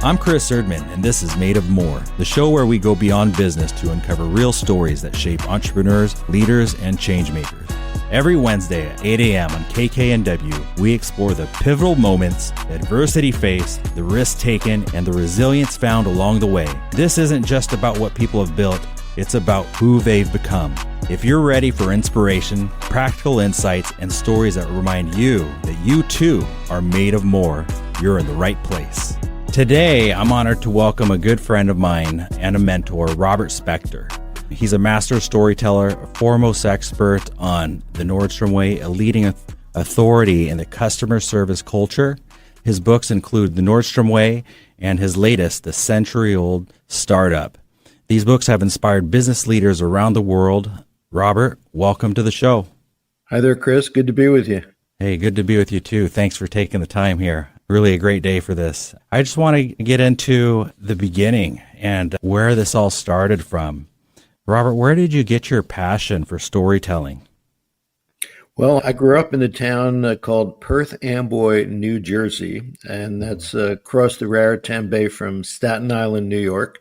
I'm Chris Erman, and this is Made of More, the show where we go beyond business to uncover real stories that shape entrepreneurs, leaders, and change makers. Every Wednesday at 8 a.m. on KKNW, we explore the pivotal moments, the adversity faced, the risks taken, and the resilience found along the way. This isn't just about what people have built, it's about who they've become. If you're ready for inspiration, practical insights, and stories that remind you that you too are made of more, you're in the right place. Today, I'm honored to welcome a good friend of mine and a mentor, Robert Spector. He's a master storyteller, a foremost expert on the Nordstrom Way, a leading authority in the customer service culture. His books include The Nordstrom Way and his latest, The Century-Old Startup. These books have inspired business leaders around the world. Robert, welcome to the show. Hi there, Chris. Good to be with you. Hey, good to be with you too. Thanks for taking the time here. Really a great day for this. I just want to get into the beginning and where this all started from. Robert, where did you get your passion for storytelling? Well, I grew up in a town called Perth Amboy, New Jersey, and that's across the Raritan Bay from Staten Island, New York,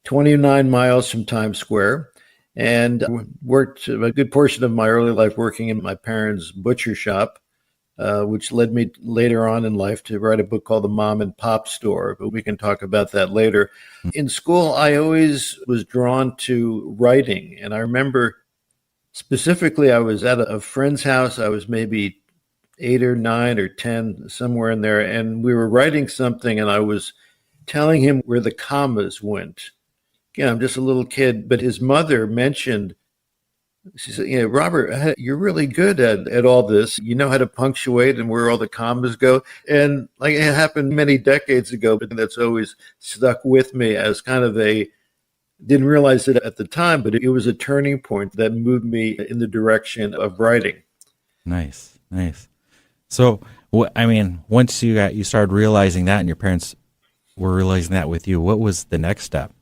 29 miles from Times Square, and worked a good portion of my early life working in my parents' butcher shop, which led me later on in life to write a book called The Mom and Pop Store, but we can talk about that later. In school, I always was drawn to writing, and I remember specifically I was at a friend's house. I was maybe 8 or 9 or 10, somewhere in there, and we were writing something, and I was telling him where the commas went. Again, I'm just a little kid, but his mother mentioned, she said, Robert, you're really good at all this. You know how to punctuate and where all the commas go. And like it happened many decades ago, but that's always stuck with me as kind of didn't realize it at the time, but it was a turning point that moved me in the direction of writing. Nice. So, once you started realizing that and your parents were realizing that with you, what was the next step?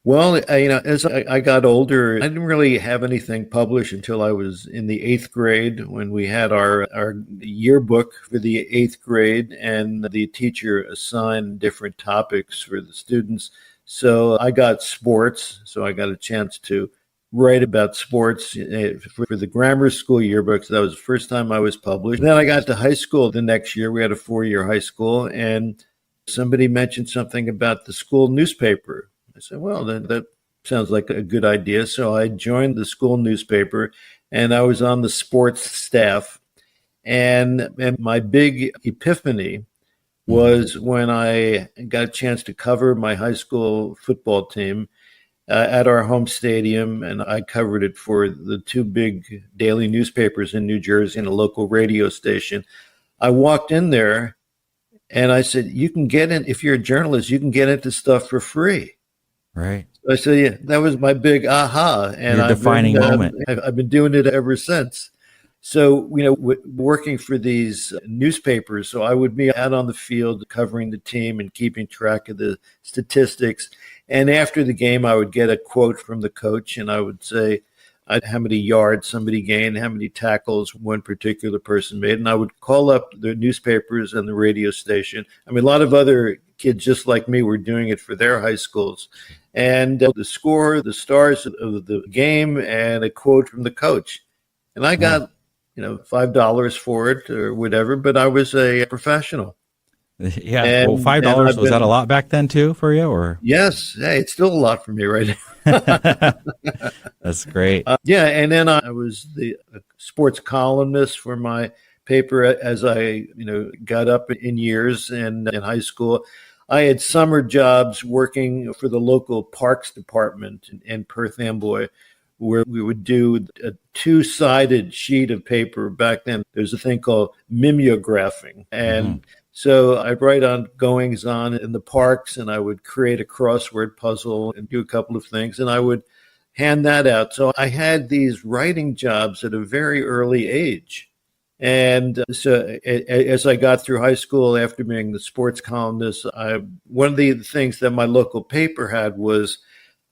Well, as I got older, I didn't really have anything published until I was in the 8th grade when we had our yearbook for the 8th grade, and the teacher assigned different topics for the students. So I got sports, so I got a chance to write about sports for the grammar school yearbooks. That was the first time I was published. Then I got to high school the next year. We had a 4-year high school, and somebody mentioned something about the school newspaper. I said, well, that sounds like a good idea. So I joined the school newspaper, and I was on the sports staff. And my big epiphany was when I got a chance to cover my high school football team at our home stadium, and I covered it for the 2 big daily newspapers in New Jersey and a local radio station. I walked in there, and I said, you can get in, if you're a journalist, you can get into stuff for free. Right. I said, yeah, that was my big aha. And your defining moment. I've been doing it ever since. So, working for these newspapers, so I would be out on the field covering the team and keeping track of the statistics. And after the game, I would get a quote from the coach, and I would say how many yards somebody gained, how many tackles one particular person made. And I would call up the newspapers and the radio station. A lot of other kids just like me were doing it for their high schools. And the score, the stars of the game, and a quote from the coach. And I got, $5 for it or whatever, but I was a professional. Yeah. And, well, $5, was that a lot back then too for you, or? Yes. Hey, it's still a lot for me right now. That's great. And then I was the sports columnist for my paper as I, got up in years and in high school. I had summer jobs working for the local parks department in Perth Amboy, where we would do a 2-sided sheet of paper. Back then, there's a thing called mimeographing. And so I'd write on goings on in the parks, and I would create a crossword puzzle and do a couple of things, and I would hand that out. So I had these writing jobs at a very early age. And so as I got through high school, after being the sports columnist, one of the things that my local paper had was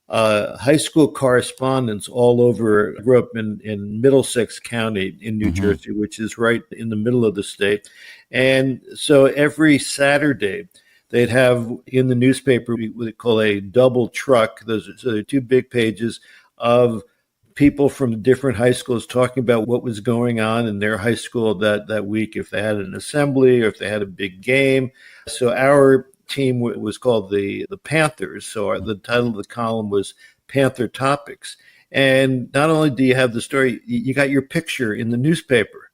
high school correspondence all over. I grew up in Middlesex County in New Jersey, which is right in the middle of the state. And so every Saturday, they'd have in the newspaper what they call a double truck. So they're two big pages of people from different high schools talking about what was going on in their high school that week, if they had an assembly or if they had a big game. So our team was called the Panthers. So the title of the column was Panther Topics. And not only do you have the story, you got your picture in the newspaper.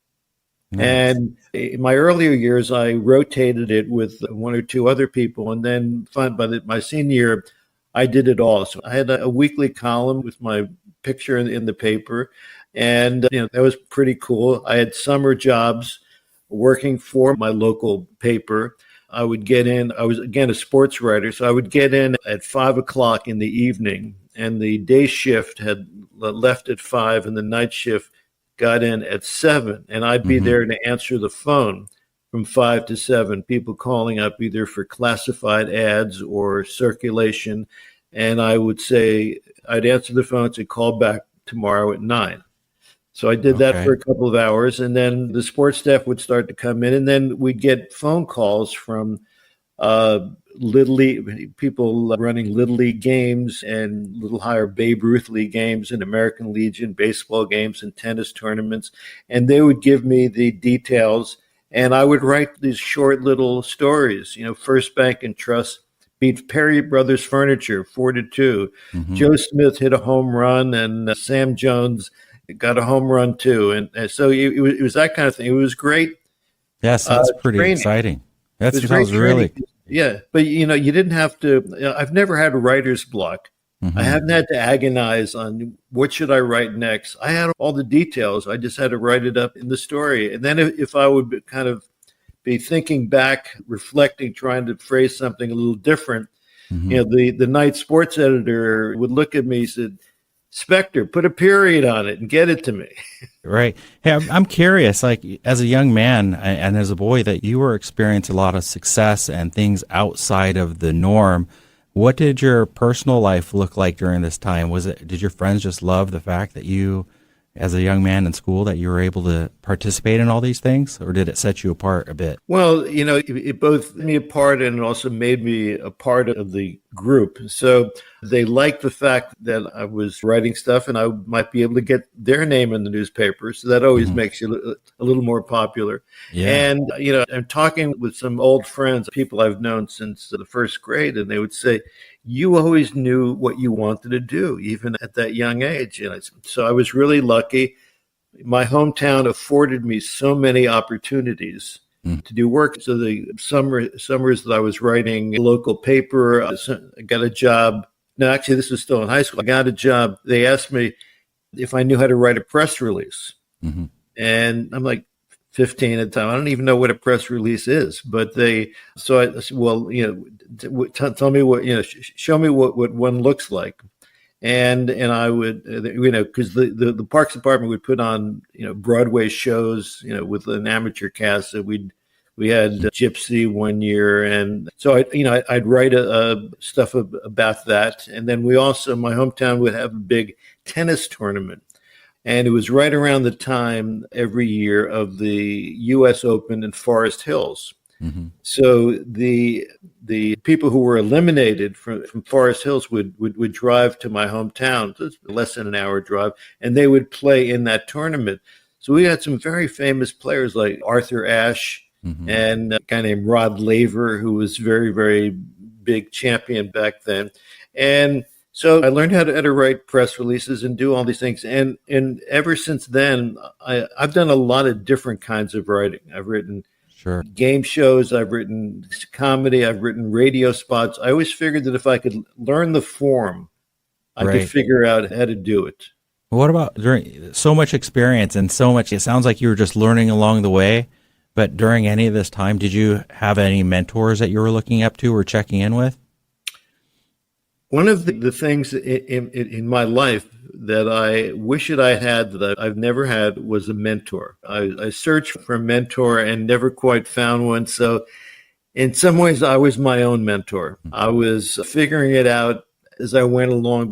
Nice. And in my earlier years, I rotated it with one or two other people. And then by my senior year, I did it all. So I had a weekly column with my picture in the paper. And that was pretty cool. I had summer jobs working for my local paper. I would get in. I was, again, a sports writer. So I would get in at 5 o'clock in the evening. And the day shift had left at 5 and the night shift got in at 7. And I'd be there to answer the phone from 5 to 7, people calling up either for classified ads or circulation. And I would say, I'd answer the phone and say, call back tomorrow at 9. So I did that for a couple of hours. And then the sports staff would start to come in. And then we'd get phone calls from Little League people running Little League games and Little Higher Babe Ruth League games and American Legion baseball games and tennis tournaments. And they would give me the details. And I would write these short little stories. First Bank and Trust beat Perry Brothers Furniture 4-2. Joe Smith hit a home run, and Sam Jones got a home run too. And so it was that kind of thing. It was great. Yes, that's pretty exciting. That sounds really. Yeah, but you didn't have to. I've never had a writer's block. I haven't had to agonize on what should I write next. I had all the details. I just had to write it up in the story. And then if I would kind of be thinking back, reflecting, trying to phrase something a little different, the night sports editor would look at me and said, Spector, put a period on it and get it to me. Right. Hey, I'm curious, like as a young man and as a boy, that you were experiencing a lot of success and things outside of the norm. What did your personal life look like during this time? Did your friends just love the fact that you, as a young man in school, that you were able to participate in all these things, or did it set you apart a bit? Well, it both made me apart and it also made me a part of the group. So they liked the fact that I was writing stuff and I might be able to get their name in the newspaper. So that always makes you a little more popular. Yeah. And, I'm talking with some old friends, people I've known since the first grade, and they would say, you always knew what you wanted to do, even at that young age. And so I was really lucky. My hometown afforded me so many opportunities to do work. So the summers that I was writing a local paper, I got a job. No, actually, this was still in high school. I got a job. They asked me if I knew how to write a press release. And I'm like 15 at the time. I don't even know what a press release is. But I said, well, tell me what, show me what one looks like. And I would, because the Parks Department would put on, Broadway shows, with an amateur cast. So we had Gypsy one year. And so I'd write stuff about that. And then my hometown would have a big tennis tournament. And it was right around the time every year of the U.S. Open in Forest Hills. So the people who were eliminated from Forest Hills would drive to my hometown, so it's less than an hour drive, and they would play in that tournament. So we had some very famous players like Arthur Ashe and a guy named Rod Laver, who was very, very big champion back then. And so I learned how to write press releases and do all these things. And ever since then, I've done a lot of different kinds of writing. I've written game shows, I've written comedy, I've written radio spots. I always figured that if I could learn the form, I could figure out how to do it. What about during so much experience and so much, it sounds like you were just learning along the way, but during any of this time, did you have any mentors that you were looking up to or checking in with? One of the things in my life that I wish that I had that I've never had was a mentor. I searched for a mentor and never quite found one. So in some ways, I was my own mentor. I was figuring it out as I went along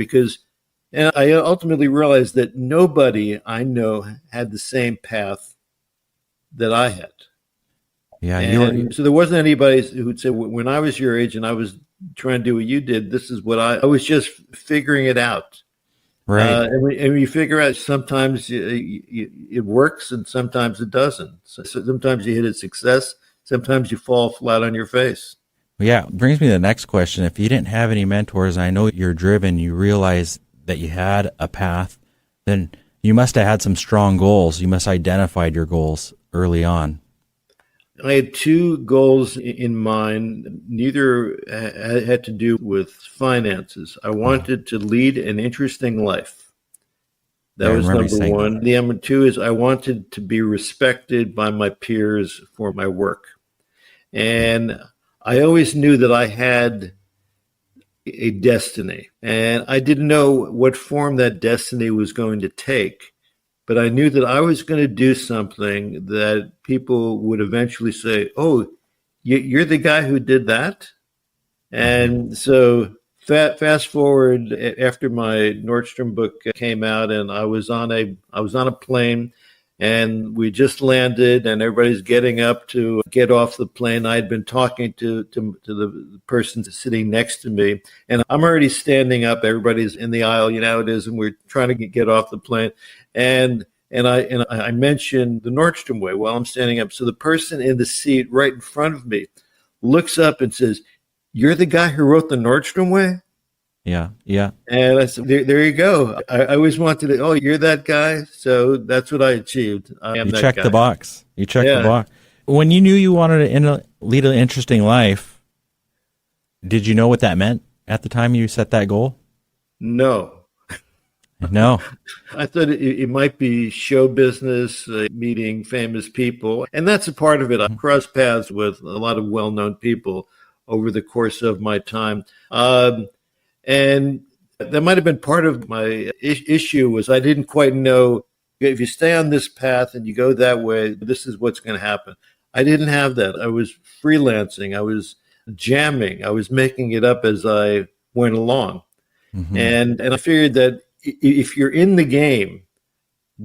and I ultimately realized that nobody I know had the same path that I had. Yeah, And so there wasn't anybody who'd say, when I was your age and I was trying to do what you did, this is what I was just figuring it out. right. And we figure out sometimes it works and sometimes it doesn't. So sometimes you hit a success, sometimes you fall flat on your face. Well, yeah, it brings me to the next question. If you didn't have any mentors, I know you're driven, you realize that you had a path, then you must have had some strong goals. You must have identified your goals early on. I had two goals in mind. Neither had to do with finances. I wanted to lead an interesting life. Yeah, That I was remember you number saying that. one. The number two is I wanted to be respected by my peers for my work. And I always knew that I had a destiny. And I didn't know what form that destiny was going to take. But I knew that I was going to do something that people would eventually say, "Oh, you're the guy who did that." And so fast forward after my Nordstrom book came out, and I was on a plane, and we just landed, and everybody's getting up to get off the plane. I had been talking to the person sitting next to me, and I'm already standing up. Everybody's in the aisle, you know how it is, and we're trying to get off the plane, and. And I mentioned the Nordstrom Way while I'm standing up. So the person in the seat right in front of me looks up and says, "You're the guy who wrote the Nordstrom Way?" Yeah, yeah. And I said, there you go. I always wanted to, "Oh, you're that guy." So that's what I achieved. I am You that checked the guy. box. You checked the Yeah. box. When you knew you wanted to lead an interesting life, did you know what that meant at the time you set that goal? No. No. I thought it might be show business, meeting famous people. And that's a part of it. I crossed paths with a lot of well-known people over the course of my time. And that might have been part of my issue was I didn't quite know if you stay on this path and you go that way, this is what's going to happen. I didn't have that. I was freelancing. I was jamming. I was making it up as I went along. Mm-hmm. And I figured that if you're in the game,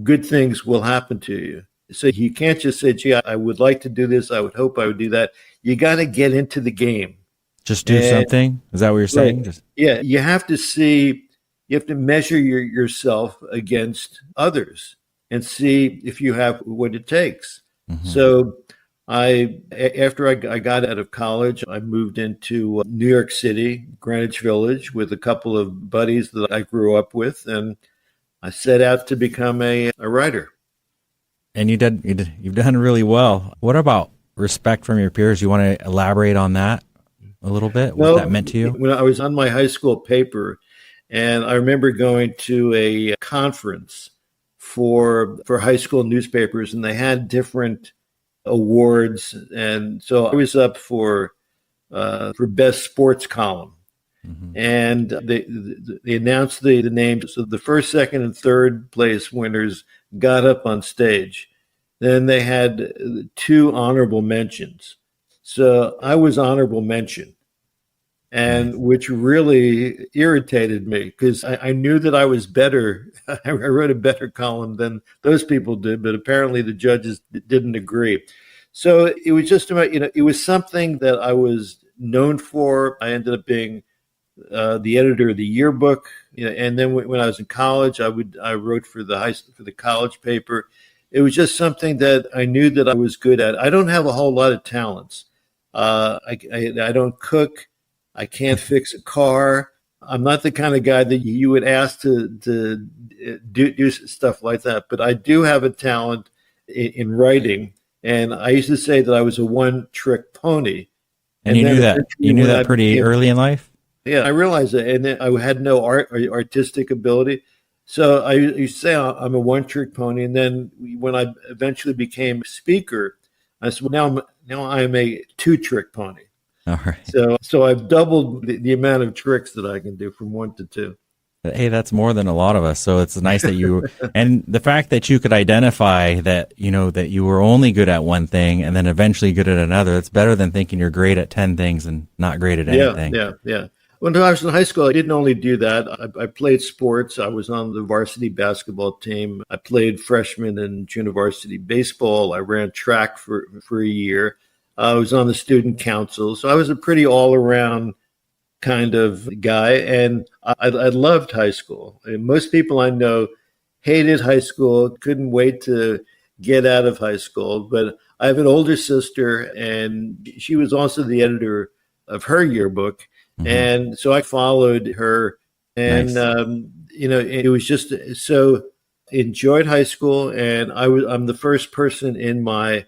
good things will happen to you. So you can't just say, "Gee, I would like to do this. I would hope I would do that." You got to get into the game. Just do something? Is that what you're saying? Right. Yeah, you have to see, you have to measure yourself against others and see if you have what it takes. Mm-hmm. So after I got out of college, I moved into New York City, Greenwich Village, with a couple of buddies that I grew up with, and I set out to become a writer. And you've done really well. What about respect from your peers? You want to elaborate on that a little bit? What that meant to you? When I was on my high school paper, and I remember going to a conference for high school newspapers, and they had different awards, and so I was up for best sports column. Mm-hmm. And they announced the names. So the first, second, and third place winners got up on stage. Then they had two honorable mentions. So I was honorable mention, and which really irritated me because I knew that I was better. I wrote a better column than those people did, but apparently the judges didn't agree. So it was just about, it was something that I was known for. I ended up being the editor of the yearbook, and then when I was in college, I wrote for the college paper. It was just something that I knew that I was good at. I don't have a whole lot of talents. I don't cook. I can't fix a car. I'm not the kind of guy that you would ask to do stuff like that. But I do have a talent in writing, and I used to say that I was a one-trick pony. And you knew that. You knew that pretty early in life. Yeah, I realized that, and then I had no artistic ability. So I used to say I'm a one-trick pony, and then when I eventually became speaker, I said, well, now I'm a two-trick pony. All right. So I've doubled the amount of tricks that I can do from one to two. Hey, that's more than a lot of us. So it's nice that you, and the fact that you could identify that, that you were only good at one thing and then eventually good at another. It's better than thinking you're great at 10 things and not great at anything. Yeah. When I was in high school, I didn't only do that. I played sports. I was on the varsity basketball team. I played freshman and junior varsity baseball. I ran track for a year. I was on the student council. So I was a pretty all around kind of guy. And I loved high school. And most people I know hated high school, couldn't wait to get out of high school. But I have an older sister, and she was also the editor of her yearbook. Mm-hmm. And so I followed her. And, Nice. it was just so enjoyed high school. And I'm the first person in my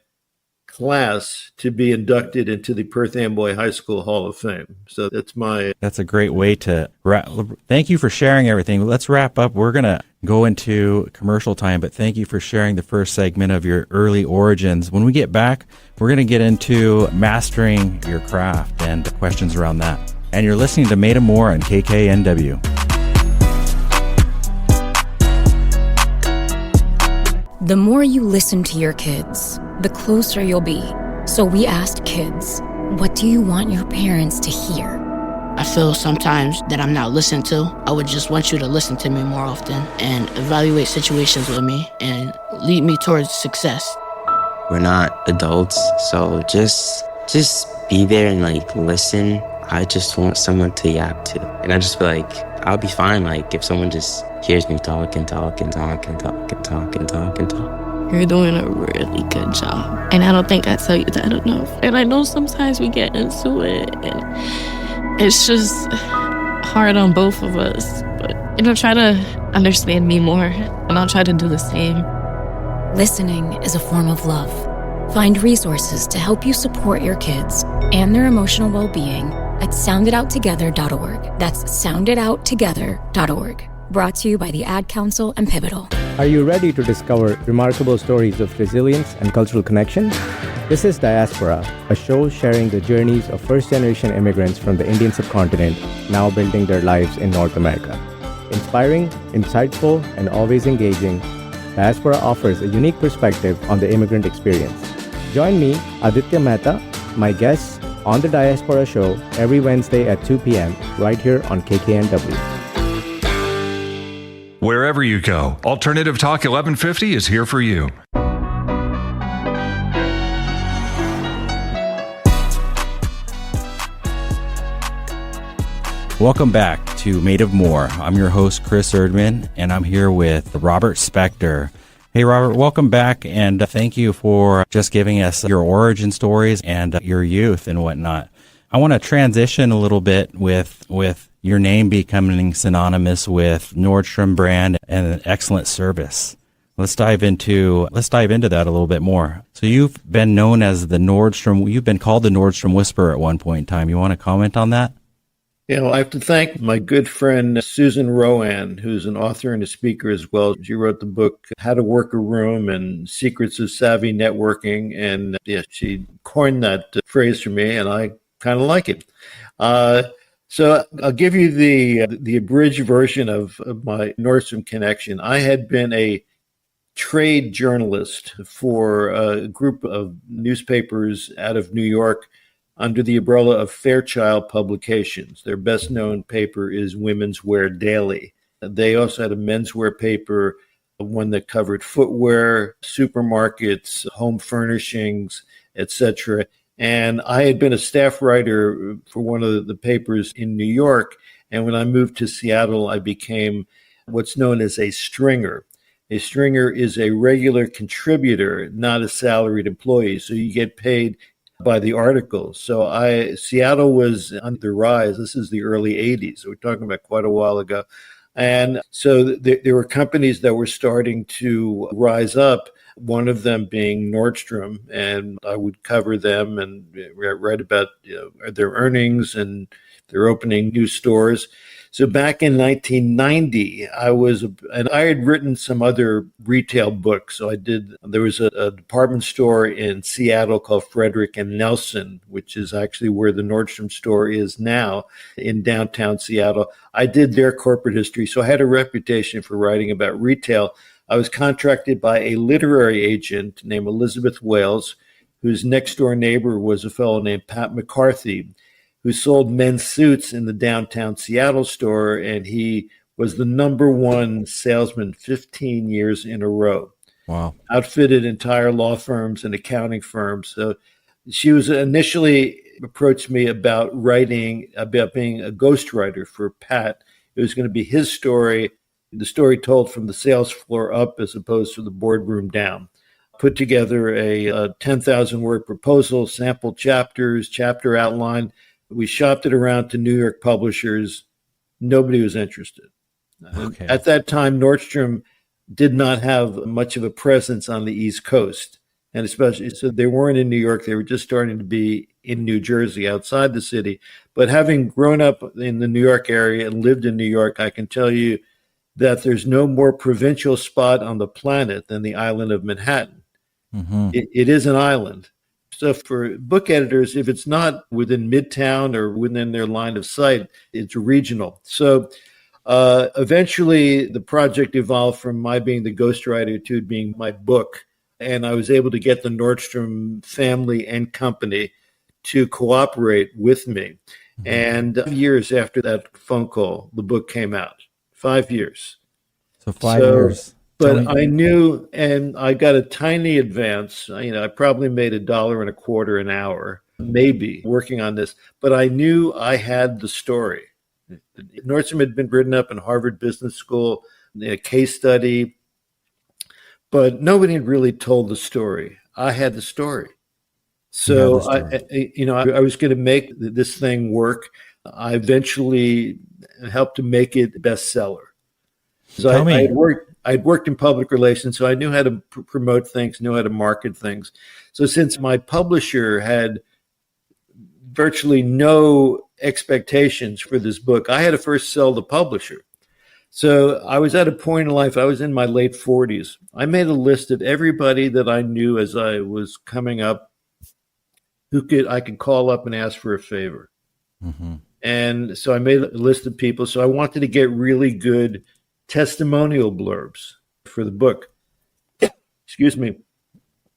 class to be inducted into the Perth Amboy High School Hall of Fame. So That's a great way to wrap. Thank you for sharing everything. Let's wrap up. We're going to go into commercial time, but thank you for sharing the first segment of your early origins. When we get back, we're going to get into mastering your craft and the questions around that. And you're listening to Made of More on KKNW. The more you listen to your kids, the closer you'll be. So we asked kids, what do you want your parents to hear? I feel sometimes that I'm not listened to. I would just want you to listen to me more often and evaluate situations with me and lead me towards success. We're not adults, so just be there and listen. I just want someone to yap to. And I just feel like I'll be fine if someone just hears me talk and talk and talk and talk and talk and talk and talk. You're doing a really good job. And I don't think I tell you that enough. And I know sometimes we get into it and it's just hard on both of us. But, try to understand me more and I'll try to do the same. Listening is a form of love. Find resources to help you support your kids and their emotional well-being at sounditouttogether.org. That's sounditouttogether.org. Brought to you by the Ad Council and Pivotal. Are you ready to discover remarkable stories of resilience and cultural connection? This is Diaspora, a show sharing the journeys of first-generation immigrants from the Indian subcontinent now building their lives in North America. Inspiring, insightful, and always engaging, Diaspora offers a unique perspective on the immigrant experience. Join me, Aditya Mehta, my guests, on the Diaspora Show every Wednesday at 2 p.m. right here on KKNW. Wherever you go, Alternative Talk 1150 is here for you. Welcome back to Made of More. I'm your host, Chris Erman, and I'm here with Robert Spector. Hey, Robert, welcome back, and thank you for just giving us your origin stories and your youth and whatnot. I want to transition a little bit with your name becoming synonymous with Nordstrom brand and an excellent service. Let's dive into that a little bit more. So you've been known as you've been called the Nordstrom Whisperer at one point in time. You want to comment on that? I have to thank my good friend, Susan Rowan, who's an author and a speaker as well. She wrote the book, How to Work a Room and Secrets of Savvy Networking. And she coined that phrase for me, and I kind of like it. So I'll give you the abridged version of my Nordstrom connection. I had been a trade journalist for a group of newspapers out of New York under the umbrella of Fairchild Publications. Their best known paper is Women's Wear Daily. They also had a menswear paper, one that covered footwear, supermarkets, home furnishings, etc. And I had been a staff writer for one of the papers in New York. And when I moved to Seattle, I became what's known as a stringer. A stringer is a regular contributor, not a salaried employee. So you get paid by the article. So Seattle was on the rise. This is the early 80s. So we're talking about quite a while ago. And so there were companies that were starting to rise up, one of them being Nordstrom. And I would cover them and write about their earnings and their opening new stores. So back in 1990, I had written some other retail books. So there was a department store in Seattle called Frederick and Nelson, which is actually where the Nordstrom store is now in downtown Seattle. I did their corporate history. So I had a reputation for writing about retail. I was contracted by a literary agent named Elizabeth Wales, whose next door neighbor was a fellow named Pat McCarthy, who sold men's suits in the downtown Seattle store, and he was the number one salesman 15 years in a row. Wow. Outfitted entire law firms and accounting firms. So, She was initially approached me about writing, about being a ghostwriter for Pat. It was going to be his story, the story told from the sales floor up as opposed to the boardroom down. Put together a 10,000 word proposal, sample chapters, chapter outline. We shopped it around to New York publishers. Nobody was interested. Okay. At that time, Nordstrom did not have much of a presence on the East Coast. And especially, so they weren't in New York. They were just starting to be in New Jersey, outside the city. But having grown up in the New York area and lived in New York, I can tell you that there's no more provincial spot on the planet than the island of Manhattan. Mm-hmm. It is an island. So for book editors, if it's not within Midtown or within their line of sight, it's regional. So eventually the project evolved from my being the ghostwriter to it being my book. And I was able to get the Nordstrom family and company to cooperate with me. Mm-hmm. And years after that phone call, the book came out. 5 years. So 5 years. But I knew, and I got a tiny advance. I probably made $1.25 an hour, maybe, working on this. But I knew I had the story. Nordstrom had been written up in Harvard Business School, a case study, but nobody had really told the story. I had the story. So I was going to make this thing work. I eventually helped to make it a bestseller. So I'd worked in public relations, so I knew how to promote things, knew how to market things. So since my publisher had virtually no expectations for this book, I had to first sell the publisher. So I was at a point in life, I was in my late 40s. I made a list of everybody that I knew as I was coming up I could call up and ask for a favor. Mm-hmm. And so I made a list of people. So I wanted to get really good testimonial blurbs for the book. Excuse me.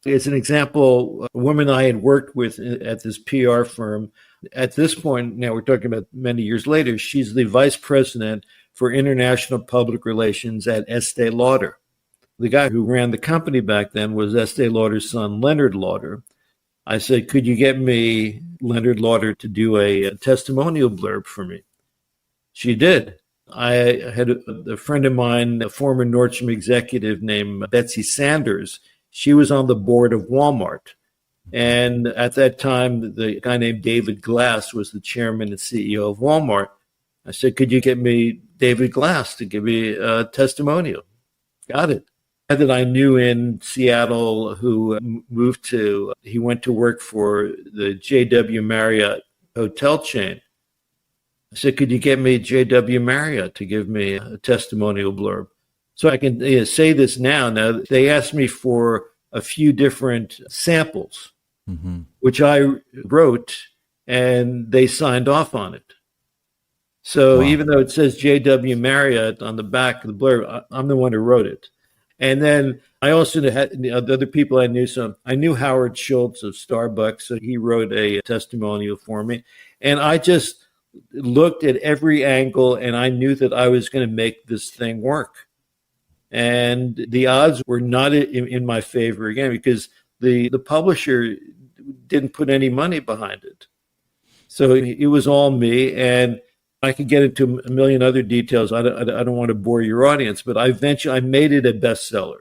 As an example, a woman I had worked with at this PR firm, at this point, now we're talking about many years later, she's the vice president for international public relations at Estee Lauder. The guy who ran the company back then was Estee Lauder's son, Leonard Lauder. I said, could you get me Leonard Lauder to do a testimonial blurb for me? She did. I had a friend of mine, a former Nordstrom executive named Betsy Sanders. She was on the board of Walmart. And at that time, the guy named David Glass was the chairman and CEO of Walmart. I said, could you get me David Glass to give me a testimonial? Got it. That I knew in Seattle who he went to work for the J.W. Marriott hotel chain. I said, could you get me J.W. Marriott to give me a testimonial blurb? So I can say this now. Now, they asked me for a few different samples, mm-hmm. which I wrote, and they signed off on it. So wow. Even though it says J.W. Marriott on the back of the blurb, I'm the one who wrote it. And then I also had the other people I knew. So I knew Howard Schultz of Starbucks, so he wrote a testimonial for me. And I just looked at every angle, and I knew that I was going to make this thing work. And the odds were not in my favor again, because the publisher didn't put any money behind it. So it was all me, and I could get into a million other details. I don't want to bore your audience, but I made it a bestseller.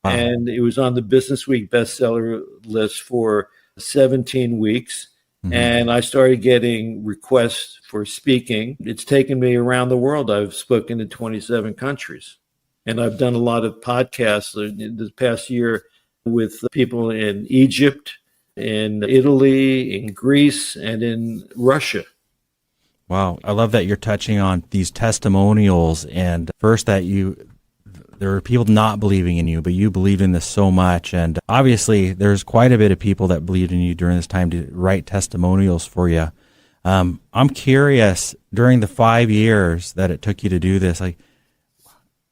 Wow. And it was on the Business Week bestseller list for 17 weeks. Mm-hmm. And I started getting requests for speaking. It's taken me around the world. I've spoken in 27 countries. And I've done a lot of podcasts in this past year with people in Egypt, in Italy, in Greece, and in Russia. Wow. I love that you're touching on these testimonials, and first that there are people not believing in you, but you believed in this so much. And obviously there's quite a bit of people that believed in you during this time to write testimonials for you. I'm curious, during the 5 years that it took you to do this,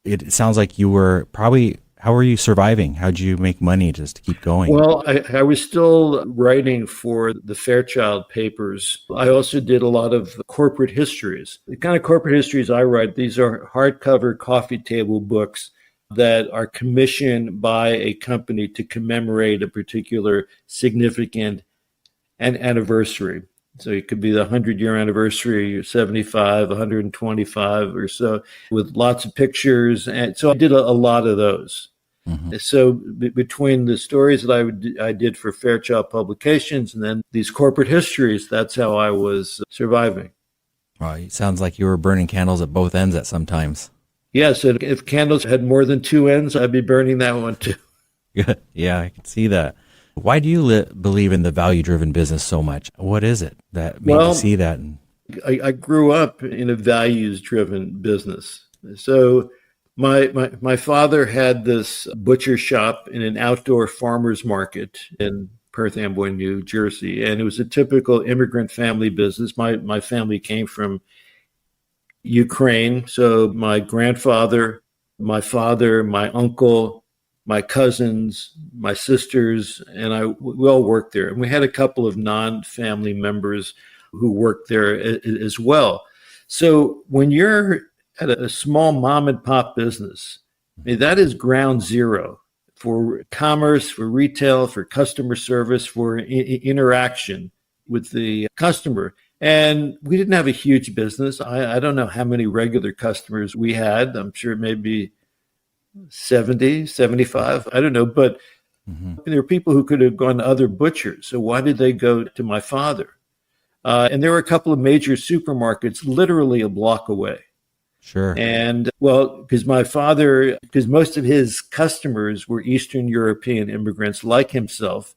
it sounds like you were probably, how were you surviving? How'd you make money just to keep going? Well, I was still writing for the Fairchild papers. I also did a lot of corporate histories. The kind of corporate histories I write, these are hardcover coffee table books that are commissioned by a company to commemorate a particular significant and anniversary. So it could be the 100-year anniversary, or 75, 125 or so, with lots of pictures. And so I did a lot of those. Mm-hmm. So between the stories that I did for Fairchild Publications and then these corporate histories, that's how I was surviving. Well, it sounds like you were burning candles at both ends at some times. Yeah, so if candles had more than two ends, I'd be burning that one too. Yeah, I can see that. Why do you believe in the value-driven business so much? What is it that made you see that? I grew up in a values-driven business. So my father had this butcher shop in an outdoor farmer's market in Perth Amboy, New Jersey, and it was a typical immigrant family business. My family came from Ukraine, so my grandfather, my father, my uncle, my cousins, my sisters, and we all worked there. And we had a couple of non-family members who worked there as well. So when you're at a small mom and pop business, I mean, that is ground zero for commerce, for retail, for customer service, for interaction with the customer. And we didn't have a huge business. I don't know how many regular customers we had. I'm sure maybe 70, 75, I don't know. But there were people who could have gone to other butchers. So why did they go to my father? And there were a couple of major supermarkets literally a block away. Sure. And because most of his customers were Eastern European immigrants like himself.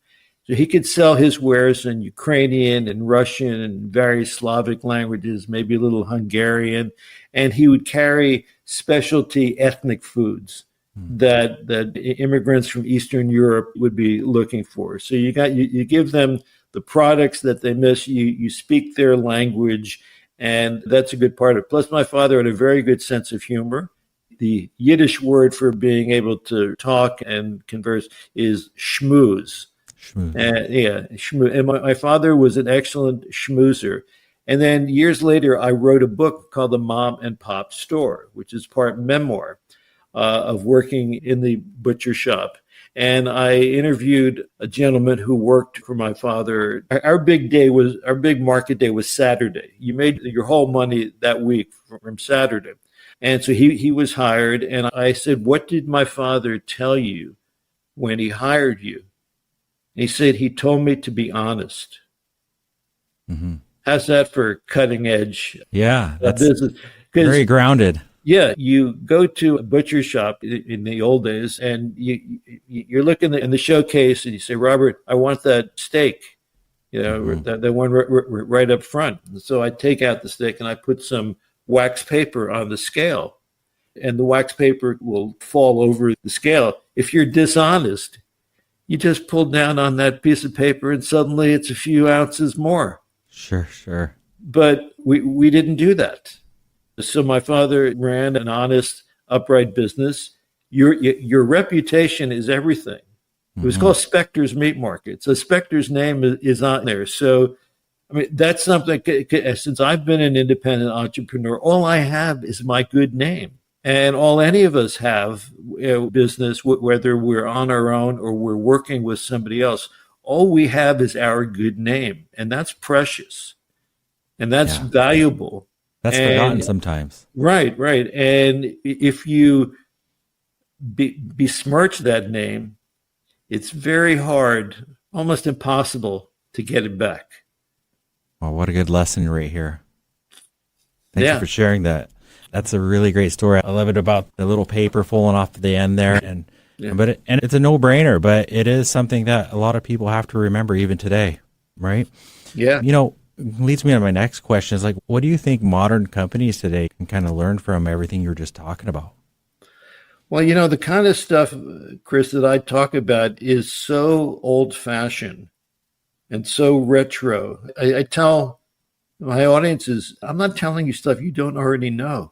So he could sell his wares in Ukrainian and Russian and various Slavic languages, maybe a little Hungarian, and he would carry specialty ethnic foods that immigrants from Eastern Europe would be looking for. So you give them the products that they miss, you speak their language, and that's a good part of it. Plus, my father had a very good sense of humor. The Yiddish word for being able to talk and converse is schmooze. Schmooze. And my father was an excellent schmoozer. And then years later, I wrote a book called The Mom and Pop Store, which is part memoir of working in the butcher shop. And I interviewed a gentleman who worked for my father. Our big market day was Saturday. You made your whole money that week from Saturday. And so he was hired. And I said, "What did my father tell you when he hired you?" And he said, "He told me to be honest." Mm-hmm. How's that for cutting edge? Yeah, that's business? Very grounded. Yeah, you go to a butcher shop in the old days, and you're looking in the showcase, and you say, "Robert, I want that steak," that one right up front. And so I take out the steak and I put some wax paper on the scale, and the wax paper will fall over the scale. If you're dishonest, you just pull down on that piece of paper, and suddenly it's a few ounces more. Sure. But we didn't do that. So my father ran an honest, upright business. Your reputation is everything. It was called Spector's Meat Market. So Spector's name is on there. So, I mean, that's something, since I've been an independent entrepreneur, all I have is my good name. And all any of us have, business, whether we're on our own or we're working with somebody else, all we have is our good name. And that's precious. And that's valuable. That's forgotten sometimes. Right. And if you besmirch that name, it's very hard, almost impossible to get it back. Well, what a good lesson right here. Thank you for sharing that. That's a really great story. I love it about the little paper falling off the end there. And it's a no-brainer, but it is something that a lot of people have to remember even today, right? Yeah. Leads me on my next question is what do you think modern companies today can kind of learn from everything you were just talking about? Well, the kind of stuff, Chris, that I talk about is so old-fashioned and so retro. I tell my audiences, I'm not telling you stuff you don't already know.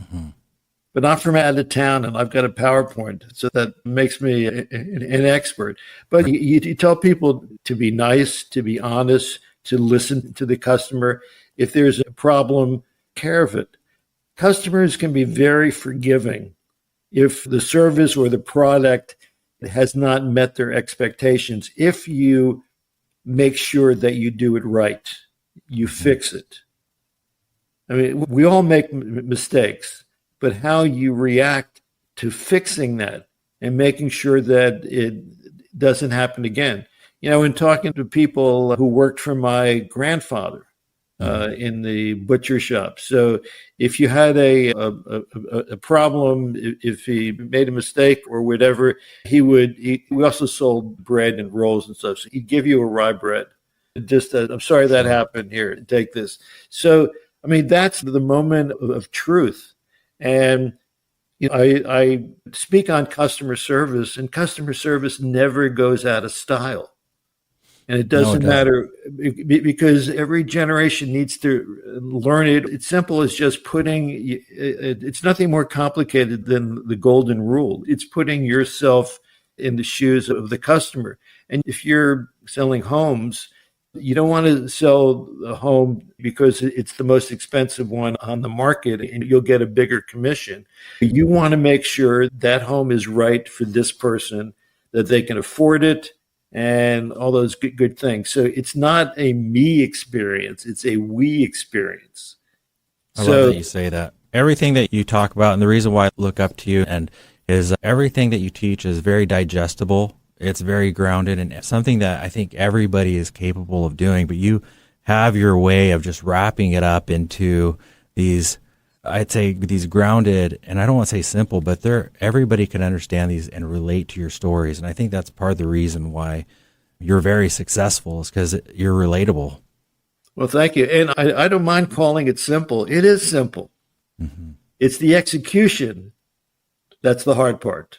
Mm-hmm. But I'm from out of town, and I've got a PowerPoint, so that makes me an expert. But you tell people to be nice, to be honest, to listen to the customer. If there's a problem, care of it. Customers can be very forgiving if the service or the product has not met their expectations. If you make sure that you do it right. You fix it. I mean, we all make mistakes, but how you react to fixing that and making sure that it doesn't happen again. In talking to people who worked for my grandfather in the butcher shop. So if you had a problem, if he made a mistake or whatever, we also sold bread and rolls and stuff. So he'd give you a rye bread. Just, I'm sorry that happened. Here, take this. So, I mean, that's the moment of truth. And I speak on customer service, and customer service never goes out of style. And it doesn't matter, because every generation needs to learn it. It's simple as just it's nothing more complicated than the golden rule. It's putting yourself in the shoes of the customer. And if you're selling homes, you don't want to sell a home because it's the most expensive one on the market and you'll get a bigger commission. You want to make sure that home is right for this person, that they can afford it, and all those good things. So it's not a me experience, it's a we experience. I love that you say that. Everything that you talk about, and the reason why I look up to you, and is everything that you teach is very digestible. It's very grounded and something that I think everybody is capable of doing, but you have your way of just wrapping it up into these, I'd say these grounded, and I don't want to say simple, but everybody can understand these and relate to your stories. And I think that's part of the reason why you're very successful, is because you're relatable. Well, thank you. And I don't mind calling it simple. It is simple. Mm-hmm. It's the execution that's the hard part.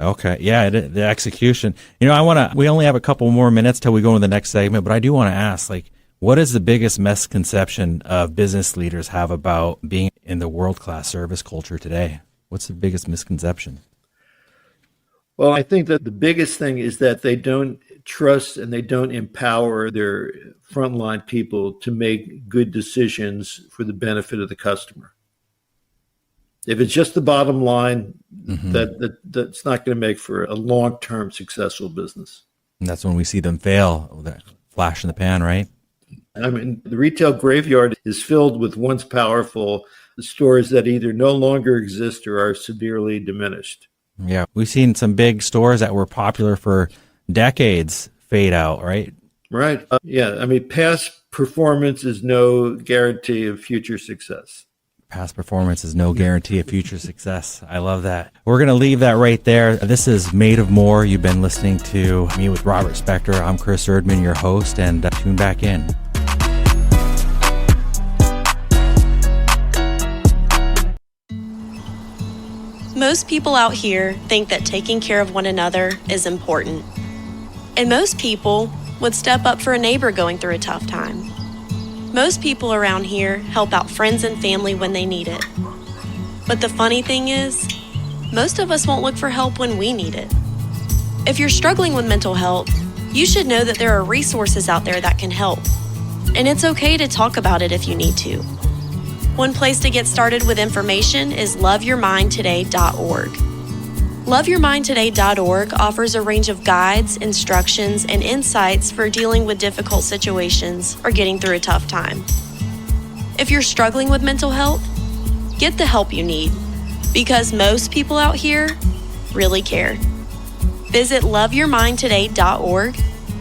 Okay. Yeah. The execution. We only have a couple more minutes till we go into the next segment, but I do want to ask, what is the biggest misconception of business leaders have about being in the world-class service culture today? What's the biggest misconception? Well, I think that the biggest thing is that they don't trust and they don't empower their frontline people to make good decisions for the benefit of the customer. If it's just the bottom line, that's not going to make for a long-term successful business. And that's when we see them fail, that flash in the pan, right? I mean, the retail graveyard is filled with once powerful stores that either no longer exist or are severely diminished. Yeah, we've seen some big stores that were popular for decades fade out, right? Right. Yeah, I mean, past performance is no guarantee of future success. Past performance is no guarantee of future success. I love that. We're going to leave that right there. This is Made of More. You've been listening to me with Robert Spector. I'm Chris Erman, your host, and tune back in. Most people out here think that taking care of one another is important. And most people would step up for a neighbor going through a tough time. Most people around here help out friends and family when they need it. But the funny thing is, most of us won't look for help when we need it. If you're struggling with mental health, you should know that there are resources out there that can help. And it's okay to talk about it if you need to. One place to get started with information is loveyourmindtoday.org. Loveyourmindtoday.org offers a range of guides, instructions, and insights for dealing with difficult situations or getting through a tough time. If you're struggling with mental health, get the help you need, because most people out here really care. Visit loveyourmindtoday.org.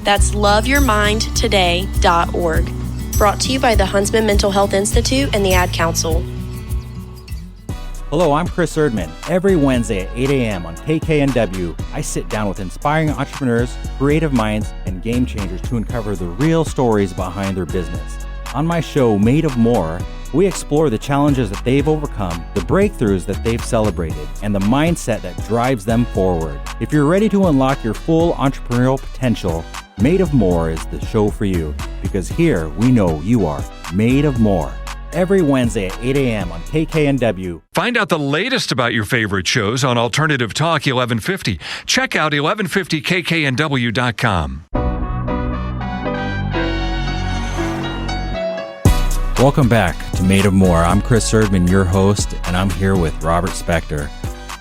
That's loveyourmindtoday.org. Brought to you by the Huntsman Mental Health Institute and the Ad Council. Hello, I'm Chris Erman. Every Wednesday at 8 a.m. on KKNW, I sit down with inspiring entrepreneurs, creative minds, and game changers to uncover the real stories behind their business. On my show, Made of More, we explore the challenges that they've overcome, the breakthroughs that they've celebrated, and the mindset that drives them forward. If you're ready to unlock your full entrepreneurial potential, Made of More is the show for you, because here we know you are made of more. Every Wednesday at 8 a.m. on KKNW. Find out the latest about your favorite shows on Alternative Talk 1150. Check out 1150kknw.com. Welcome back to Made of More. I'm Chris Erman, your host, and I'm here with Robert Spector.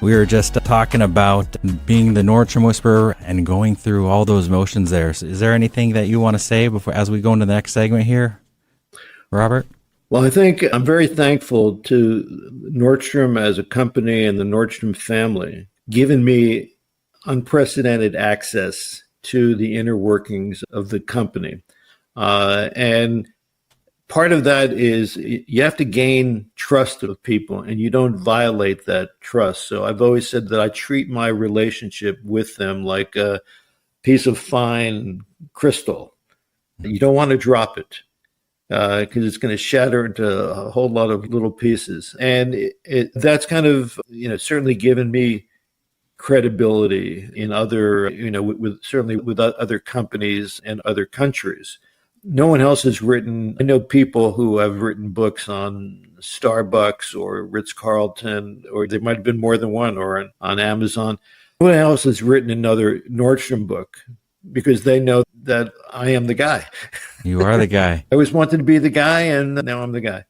We were just talking about being the Nordstrom Whisperer and going through all those motions there. So is there anything that you want to say before, as we go into the next segment here, Robert? Well, I think I'm very thankful to Nordstrom as a company and the Nordstrom family, giving me unprecedented access to the inner workings of the company. And part of that is you have to gain trust of people, and you don't violate that trust. So I've always said that I treat my relationship with them like a piece of fine crystal. You don't want to drop it because it's going to shatter into a whole lot of little pieces. And that's kind of, certainly given me credibility in other, certainly with other companies and other countries. No one else has written. I know people who have written books on Starbucks or Ritz-Carlton, or there might have been more than one, or on Amazon. No one else has written another Nordstrom book because they know that I am the guy. You are the guy. I always wanted to be the guy, and now I'm the guy.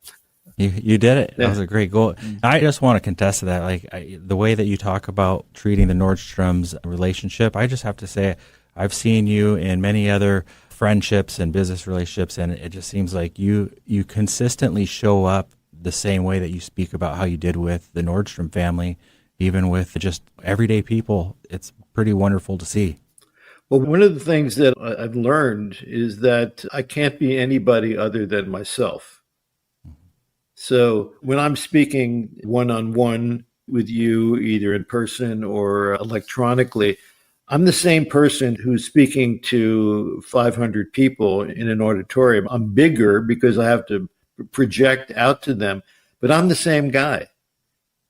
You did it. That was a great goal. I just want to contest to that. The way that you talk about treating the Nordstrom's relationship, I just have to say, I've seen you in many other friendships and business relationships, and it just seems like you consistently show up the same way that you speak about how you did with the Nordstrom family, even with just everyday people. It's pretty wonderful to see. Well, one of the things that I've learned is that I can't be anybody other than myself. So when I'm speaking one-on-one with you, either in person or electronically, I'm the same person who's speaking to 500 people in an auditorium. I'm bigger because I have to project out to them, but I'm the same guy.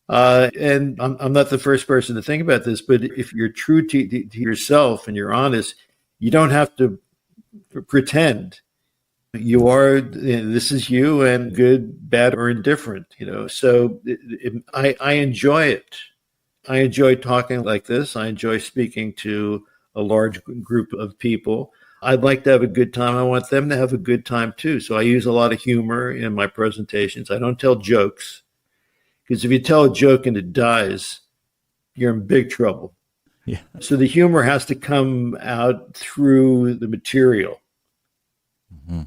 And I'm not the first person to think about this, but if you're true to yourself and you're honest, you don't have to pretend. You are, this is you, and good, bad, or indifferent, So I enjoy it. I enjoy talking like this. I enjoy speaking to a large group of people. I'd like to have a good time. I want them to have a good time too. So I use a lot of humor in my presentations. I don't tell jokes, because if you tell a joke and it dies, you're in big trouble. Yeah. So the humor has to come out through the material. Mm-hmm.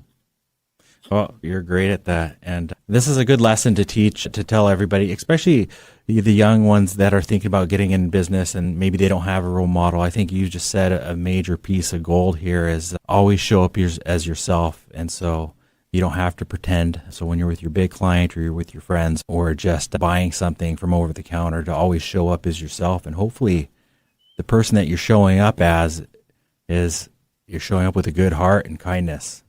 Well, you're great at that. And this is a good lesson to teach, to tell everybody, especially the young ones that are thinking about getting in business and maybe they don't have a role model. I think you just said a major piece of gold here is always show up as yourself. And so you don't have to pretend. So when you're with your big client or you're with your friends or just buying something from over the counter, to always show up as yourself. And hopefully the person that you're showing up as is you're showing up with a good heart and kindness.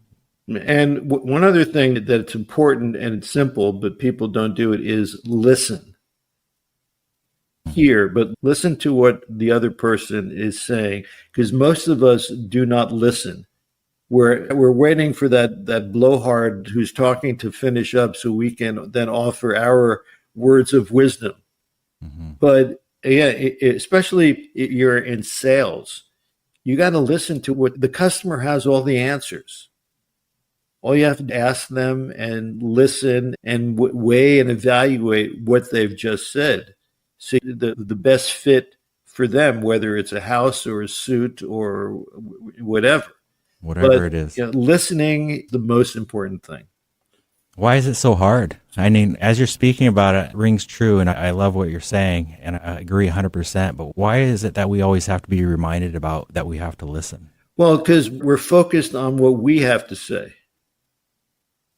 And one other thing that's important, and it's simple, but people don't do it, is listen. Hear, but listen to what the other person is saying, because most of us do not listen. We're waiting for that blowhard who's talking to finish up so we can then offer our words of wisdom. Mm-hmm. But yeah, especially if you're in sales, you got to listen to what the customer has, all the answers. All you have to ask them and listen and weigh and evaluate what they've just said. See the best fit for them, whether it's a house or a suit or whatever. Whatever it is. Listening is the most important thing. Why is it so hard? I mean, as you're speaking about it, it rings true, and I love what you're saying, and I agree 100%. But why is it that we always have to be reminded about that we have to listen? Well, because we're focused on what we have to say.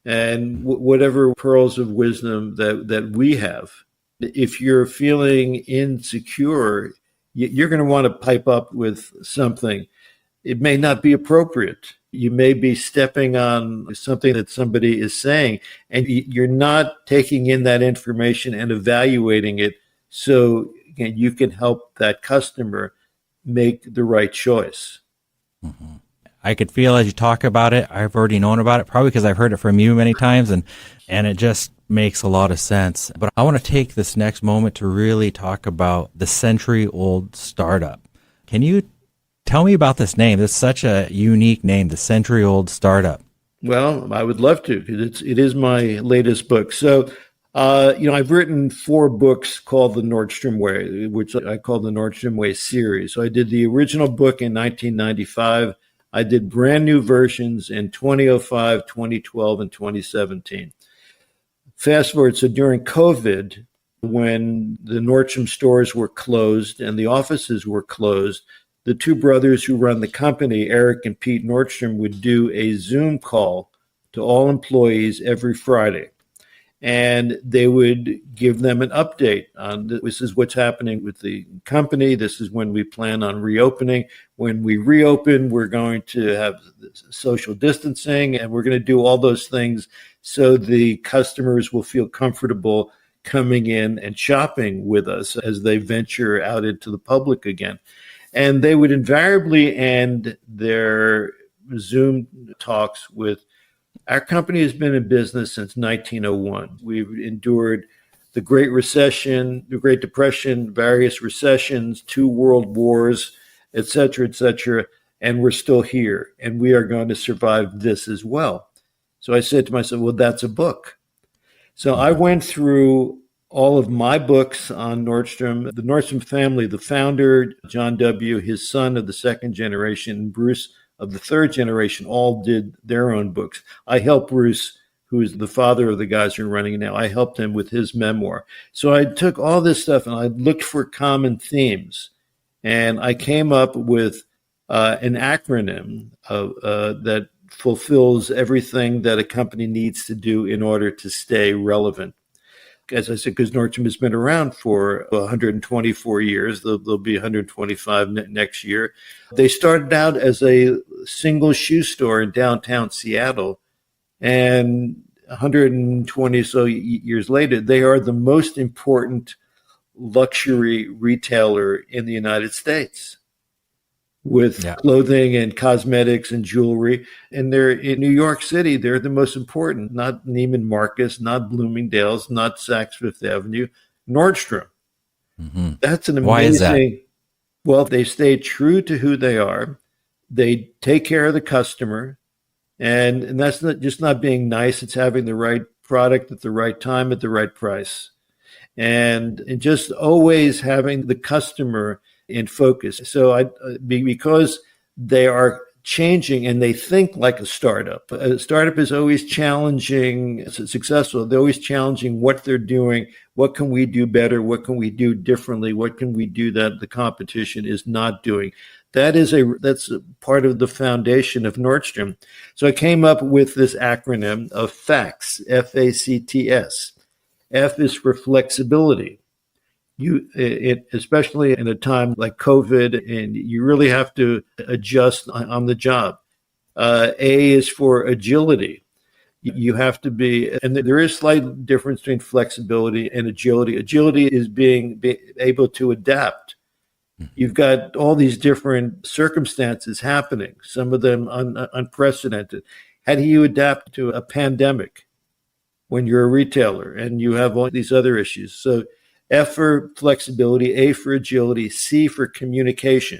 And whatever pearls of wisdom that we have, if you're feeling insecure, you're going to want to pipe up with something. It may not be appropriate. You may be stepping on something that somebody is saying, and you're not taking in that information and evaluating it so again, you can help that customer make the right choice. Mm-hmm. I could feel as you talk about it, I've already known about it, probably because I've heard it from you many times, and it just makes a lot of sense. But I want to take this next moment to really talk about the century-old startup. Can you tell me about this name? It's such a unique name, the century-old startup. Well, I would love to, because it is my latest book. So I've written 4 books called The Nordstrom Way, which I call the Nordstrom Way series. So I did the original book in 1995. I did brand new versions in 2005, 2012, and 2017. Fast forward, so during COVID, when the Nordstrom stores were closed and the offices were closed, the 2 brothers who run the company, Eric and Pete Nordstrom, would do a Zoom call to all employees every Friday. And they would give them an update on this is what's happening with the company. This is when we plan on reopening. When we reopen, we're going to have social distancing, and we're going to do all those things so the customers will feel comfortable coming in and shopping with us as they venture out into the public again. And they would invariably end their Zoom talks with, our company has been in business since 1901. We've endured the Great Recession, the Great Depression, various recessions, 2 world wars, et cetera, and we're still here, and we are going to survive this as well. So I said to myself, well, that's a book. So I went through all of my books on Nordstrom, the Nordstrom family, the founder, John W., his son of the 2nd generation, Bruce of the 3rd generation, all did their own books. I helped Bruce, who is the father of the guys who are running it now. I helped him with his memoir. So I took all this stuff and I looked for common themes. And I came up with an acronym that fulfills everything that a company needs to do in order to stay relevant. As I said, because Nordstrom has been around for 124 years. They'll be 125 next year. They started out as a single shoe store in downtown Seattle. And 120 so years later, they are the most important luxury retailer in the United States, with clothing and cosmetics and jewelry. And they're in New York City. They're the most important, not Neiman Marcus, not Bloomingdale's, not Saks Fifth Avenue, Nordstrom. Mm-hmm. That's an amazing. Why is that? Well, they stay true to who they are. They take care of the customer. And that's not just not being nice. It's having the right product at the right time at the right price. And just always having the customer in focus. So because they are changing and they think like a startup. A startup is always challenging, successful. They're always challenging what they're doing. What can we do better? What can we do differently? What can we do that the competition is not doing? That's a part of the foundation of Nordstrom. So I came up with this acronym of FACTS, F-A-C-T-S. F is for flexibility. Especially in a time like COVID, and you really have to adjust on the job. A is for agility. You have to be, and there is slight difference between flexibility and agility. Agility is being able to adapt. You've got all these different circumstances happening, some of them unprecedented. How do you adapt to a pandemic when you're a retailer and you have all these other issues? So F for flexibility, A for agility, C for communication.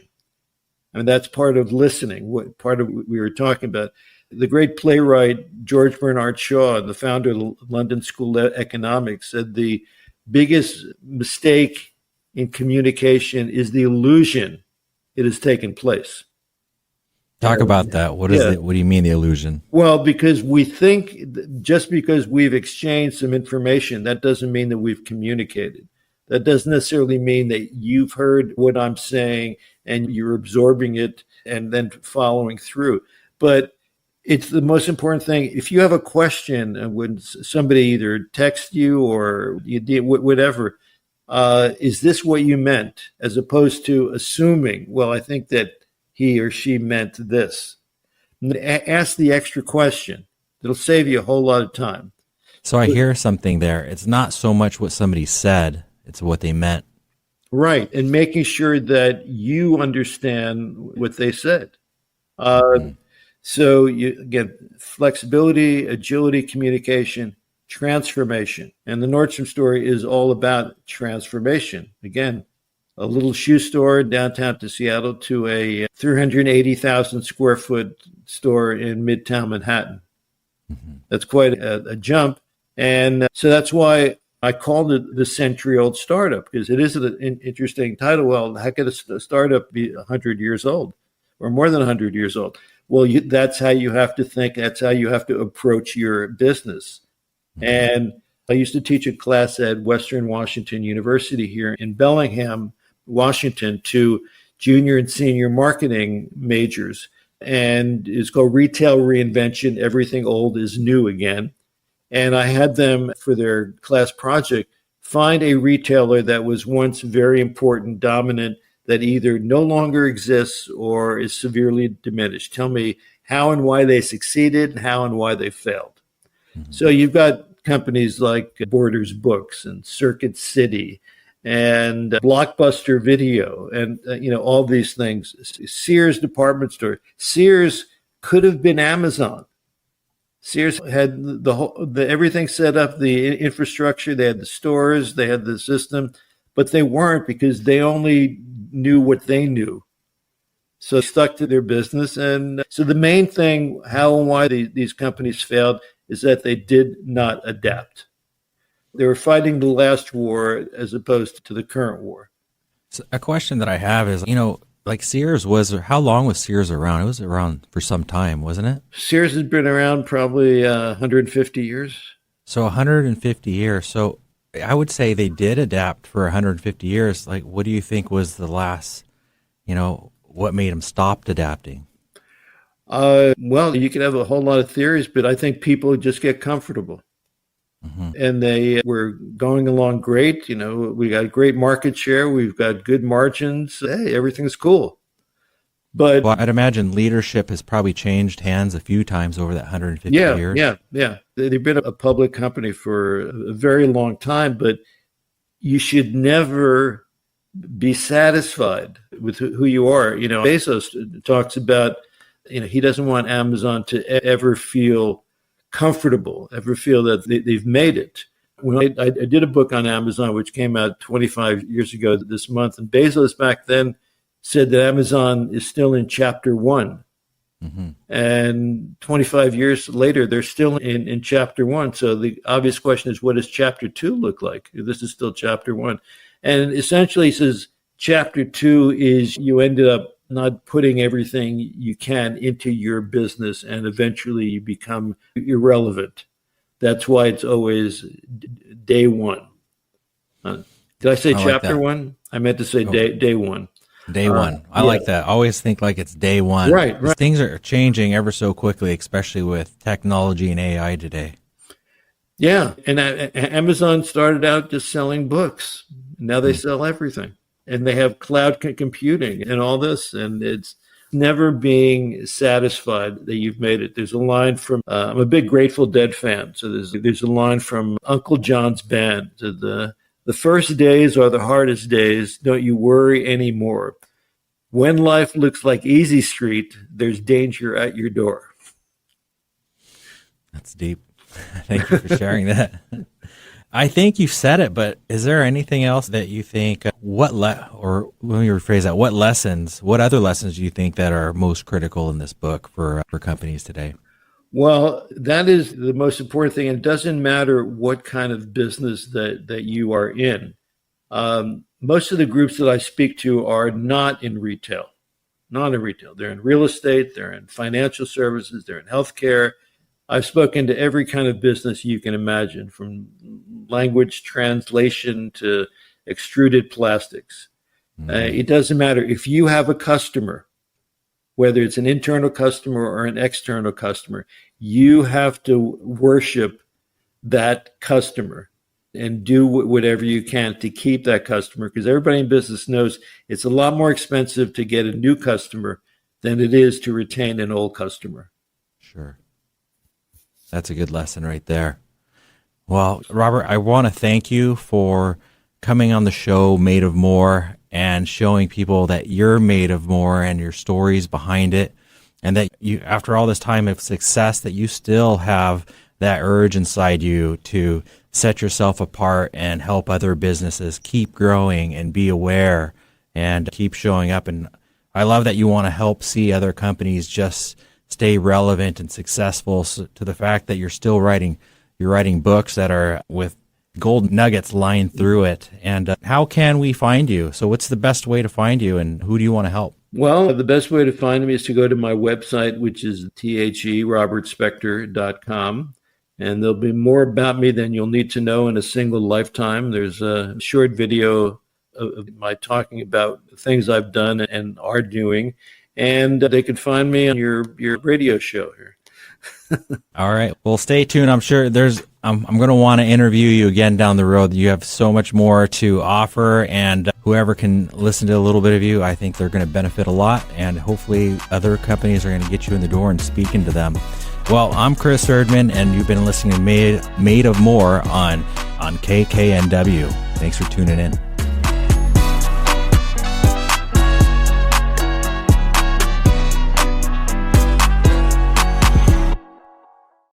I mean, that's part of listening, part of what we were talking about. The great playwright George Bernard Shaw, the founder of the London School of Economics, said the biggest mistake in communication is the illusion it has taken place. Talk about that. What is it? What do you mean, the illusion? Well, because we think just because we've exchanged some information, that doesn't mean that we've communicated. That doesn't necessarily mean that you've heard what I'm saying and you're absorbing it and then following through. But it's the most important thing. If you have a question and when somebody either texts you or you did whatever, is this what you meant? As opposed to assuming, well, I think that he or she meant this. Ask the extra question. It'll save you a whole lot of time. So I hear something there. It's not so much what somebody said, it's what they meant. Right. And making sure that you understand what they said. So you again, flexibility, agility, communication, transformation. And the Nordstrom story is all about transformation. Again, a little shoe store downtown to Seattle to a 380,000 square foot store in Midtown Manhattan. Mm-hmm. That's quite a jump. And so that's why I called it the century-old startup because it is an interesting title. Well, how could a startup be 100 years old or more than 100 years old? Well, that's how you have to think. That's how you have to approach your business. And I used to teach a class at Western Washington University here in Bellingham, Washington, to junior and senior marketing majors. And it's called Retail Reinvention. Everything old is new again. And I had them, for their class project, find a retailer that was once very important, dominant, that either no longer exists or is severely diminished. Tell me how and why they succeeded and how and why they failed. Mm-hmm. So you've got companies like Borders Books and Circuit City and Blockbuster Video and, all these things. Sears department store. Sears could have been Amazon. Sears had the everything set up, the infrastructure, they had the stores, they had the system, but they weren't because they only knew what they knew. So they stuck to their business. And so the main thing, how and why these companies failed, is that they did not adapt. They were fighting the last war as opposed to the current war. So a question that I have is, like Sears how long was Sears around? It was around for some time, wasn't it? Sears has been around probably 150 years. So 150 years. So I would say they did adapt for 150 years. Like, what do you think was the last, what made them stop adapting? Well, you could have a whole lot of theories, but I think people just get comfortable. Mm-hmm. And they were going along great. We got great market share. We've got good margins. Hey, everything's cool. But I'd imagine leadership has probably changed hands a few times over that 150 years. Yeah. They've been a public company for a very long time, but you should never be satisfied with who you are. Bezos talks about, he doesn't want Amazon to ever feel comfortable, ever feel that they've made it. When I did a book on Amazon, which came out 25 years ago this month, and Bezos back then said that Amazon is still in chapter 1. Mm-hmm. And 25 years later, they're still in chapter 1. So the obvious question is, what does chapter 2 look like? This is still chapter 1. And essentially, he says, chapter 2 is you ended up not putting everything you can into your business, and eventually you become irrelevant. That's why it's always day one. Did I say chapter 1? I meant to say day 1. Day 1. I like that. I always think like it's day 1. Right. Things are changing ever so quickly, especially with technology and AI today. Yeah. And Amazon started out just selling books. Now they sell everything. And they have cloud computing and all this, and it's never being satisfied that you've made it. There's a line from, I'm a big Grateful Dead fan, so there's a line from Uncle John's band. The first days are the hardest days, don't you worry anymore. When life looks like Easy Street, there's danger at your door. That's deep. Thank you for sharing that. I think you said it, but is there anything else that you think, or let me rephrase that, what other lessons do you think that are most critical in this book for companies today? Well, that is the most important thing. It doesn't matter what kind of business that you are in. Most of the groups that I speak to are not in retail. They're in real estate, they're in financial services, they're in healthcare. I've spoken to every kind of business you can imagine, from language translation to extruded plastics. Mm-hmm. It doesn't matter. If you have a customer, whether it's an internal customer or an external customer, you have to worship that customer and do whatever you can to keep that customer, because everybody in business knows it's a lot more expensive to get a new customer than it is to retain an old customer. Sure. That's a good lesson right there. Well, Robert, I want to thank you for coming on the show, Made of More, and showing people that you're made of more and your stories behind it. And that you, after all this time of success, that you still have that urge inside you to set yourself apart and help other businesses keep growing and be aware and keep showing up. And I love that you want to help see other companies just stay relevant and successful, to the fact that you're still writing books that are with gold nuggets lying through it. And how can we find you? So what's the best way to find you, and who do you want to help? Well, the best way to find me is to go to my website, which is robertspector.com. And there'll be more about me than you'll need to know in a single lifetime. There's a short video of my talking about things I've done and are doing. And they can find me on your radio show here. All right. Well, stay tuned. I'm sure I'm going to want to interview you again down the road. You have so much more to offer, and whoever can listen to a little bit of you, I think they're going to benefit a lot, and hopefully other companies are going to get you in the door and speak into them. Well, I'm Chris Erdman, and you've been listening to Made of More on KKNW. Thanks for tuning in.